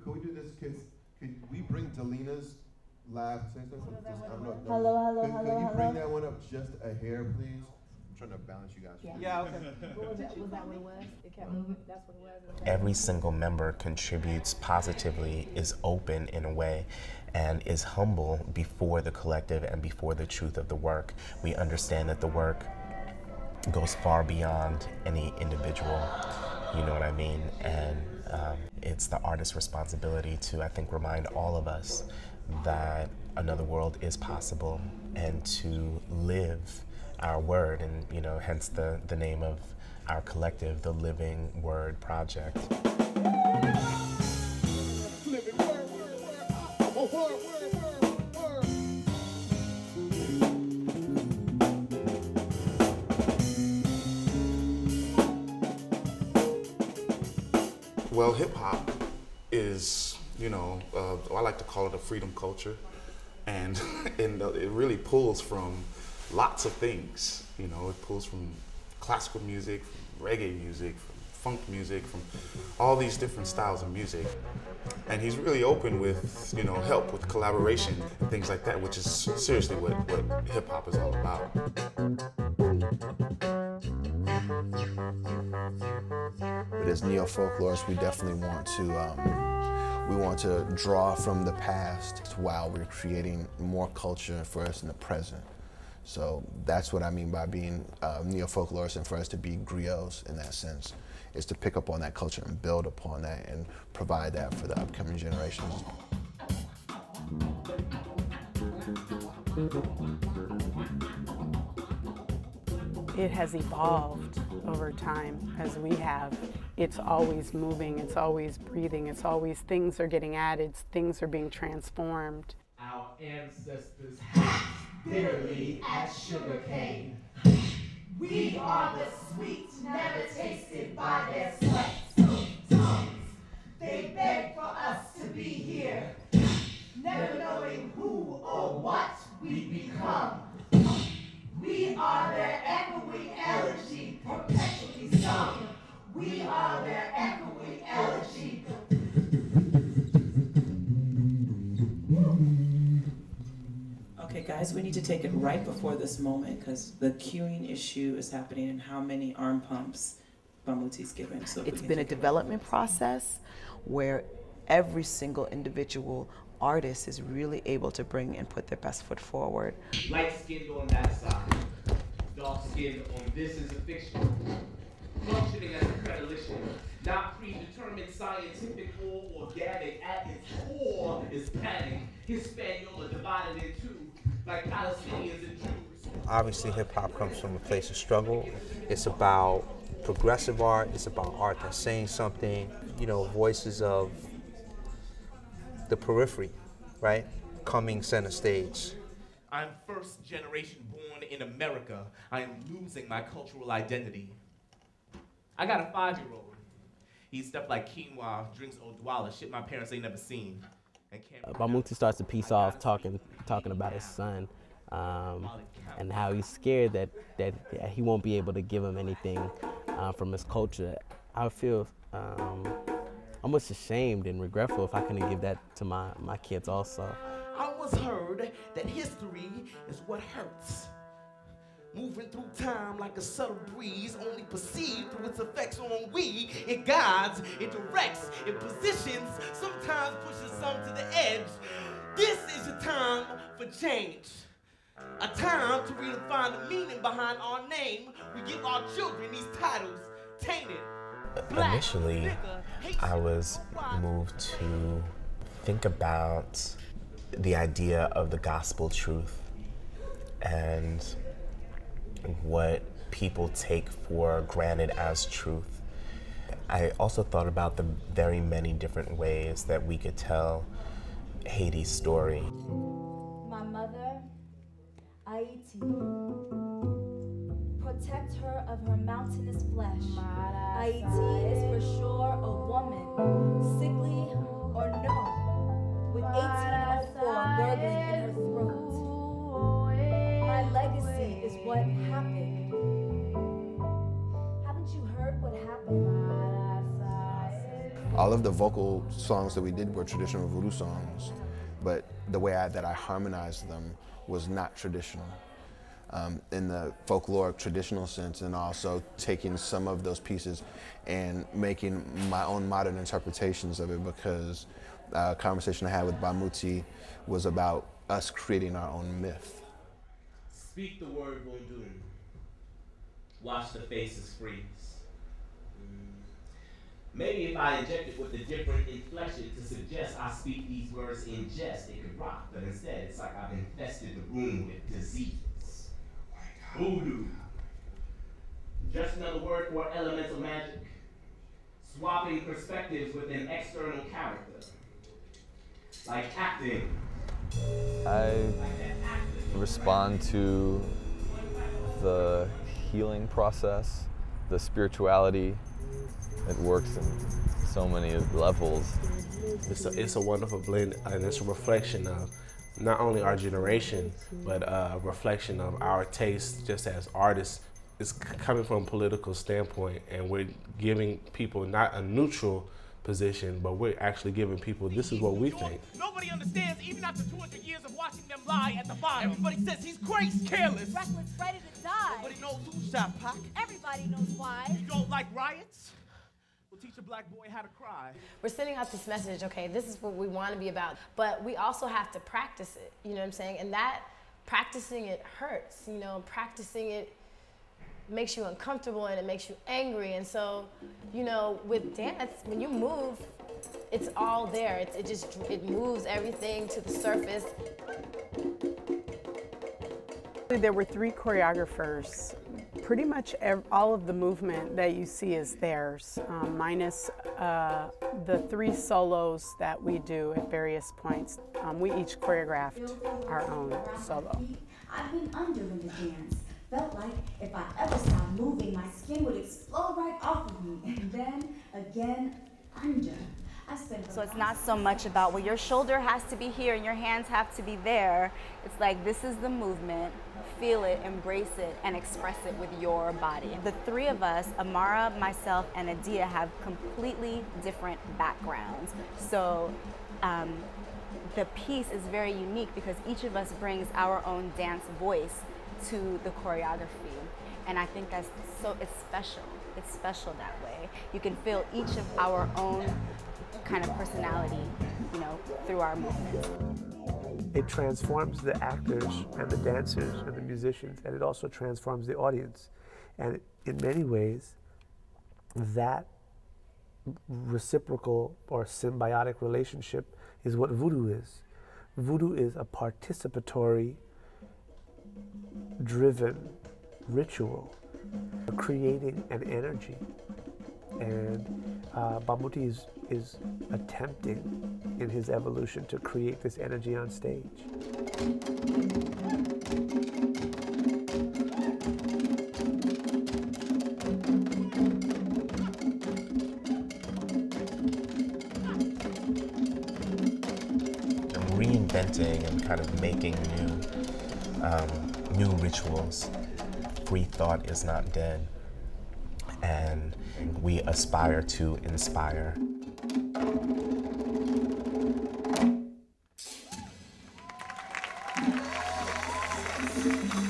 Could we do this? Could we bring Delina's laugh? Hello. Could you bring that one up just a hair, please? I'm trying to balance you guys. Yeah, okay. Was that what it was? It kept moving. That's what it was. Every single member contributes positively, is open in a way, and is humble before the collective and before the truth of the work. We understand that the work goes far beyond any individual, you know what I mean? And it's the artist's responsibility to, I think, remind all of us that another world is possible and to live our word, and you know, hence the name of our collective, the Living Word Project. Well, hip hop is, you know, I like to call it a freedom culture, and it really pulls from lots of things. You know, it pulls from classical music, from reggae music, from funk music, from all these different styles of music. And he's really open with, you know, help with collaboration and things like that, which is seriously what hip hop is all about. But as neo-folklorists, we definitely want to draw from the past while we're creating more culture for us in the present. So that's what I mean by being neo-folklorists, and for us to be griots in that sense, is to pick up on that culture and build upon that and provide that for the upcoming generations. It has evolved over time as we have. It's always moving, it's always breathing, it's always things are getting added, things are being transformed. Our ancestors hacked bitterly at sugarcane. We are the sweet, never tasted by their sweat tongues. They beg for us to be here, never knowing who or what we become. We are their echoing elegy, perpetually sung. We are their echoing elegy. Okay, guys, we need to take it right before this moment because the queuing issue is happening and how many arm pumps Bamuthi's given. So it's been a development process where every single individual artist is really able to bring and put their best foot forward. Light-skinned on that side, dark-skinned on this is a fiction. Functioning as a predilection, not predetermined, scientific or organic. At its core is panic. Hispaniola divided in two, like Palestinians and Jews. Obviously, hip-hop comes from a place of struggle. It's about progressive art. It's about art that's saying something. You know, voices of the periphery, right? Coming center stage. I'm first generation born in America. I am losing my cultural identity. I got a 5-year-old. He stepped like quinoa, drinks Odwalla, shit my parents ain't never seen. Bamuthi starts the piece off talking about his son and how he's scared that he won't be able to give him anything from his culture. I feel almost ashamed and regretful if I couldn't give that to my kids also. I was was heard that history is what hurts. Moving through time like a subtle breeze, only perceived through its effects on we. It guides, it directs, it positions, sometimes pushes some to the edge. This is a time for change. A time to redefine the meaning behind our name. We give our children these titles tainted. Initially, I was moved to think about the idea of the gospel truth and what people take for granted as truth. I also thought about the very many different ways that we could tell Haiti's story. My mother, Haiti, protect her of her mountainous flesh. Haiti is for sure a woman, sickly or no, with 1804 gurgling in her throat. My legacy is what happened. Haven't you heard what happened? All of the vocal songs that we did were traditional voodoo songs, but the way that I harmonized them was not traditional. In the folklore traditional sense, and also taking some of those pieces and making my own modern interpretations of it, because a conversation I had with Bamuthi was about us creating our own myth. Speak the word Voodoo. Watch the faces freeze. Maybe if I inject it with a different inflection to suggest I speak these words in jest, it could rock. But instead, it's like I've infested the room with disease. Voodoo. Just another word for elemental magic. Swapping perspectives with an external character. Like acting. I respond to the healing process, the spirituality. It works in so many levels. It's a wonderful blend, and it's a reflection of not only our generation, but a reflection of our taste just as artists. It's coming from a political standpoint, and we're giving people not a neutral position, but we're actually giving people, this is what we think. Nobody understands, even after 200 years of watching them lie at the bottom. Everybody says he's crazy, careless. Reckless, ready to die. Nobody knows who shot Pac. Everybody knows why. You don't like riots? We'll teach a black boy how to cry. We're sending out this message, okay, this is what we want to be about, but we also have to practice it, you know what I'm saying? And that, practicing it hurts, you know, practicing it makes you uncomfortable and it makes you angry. And so, you know, with dance, when you move, it's all there. It moves everything to the surface. There were 3 choreographers. Pretty much all of the movement that you see is theirs, minus the 3 solos that we do at various points. We each choreographed our own solo. I've been under in the dance. Felt like if I ever stopped moving, my skin would explode right off of me. And then again, under. So it's not so much about, well, your shoulder has to be here and your hands have to be there. It's like, this is the movement, feel it, embrace it, and express it with your body. The 3 of us, Amara, myself, and Adia, have completely different backgrounds. So the piece is very unique because each of us brings our own dance voice to the choreography. And I think that's it's special. It's special that way. You can feel each of our own kind of personality, you know, through our movements. It transforms the actors and the dancers and the musicians, and it also transforms the audience. And in many ways, that reciprocal or symbiotic relationship is what voodoo is. Voodoo is a participatory, driven ritual, creating an energy. And Bamuthi is attempting in his evolution to create this energy on stage. Reinventing and kind of making new rituals. Free thought is not dead, and we aspire to inspire. Thank you.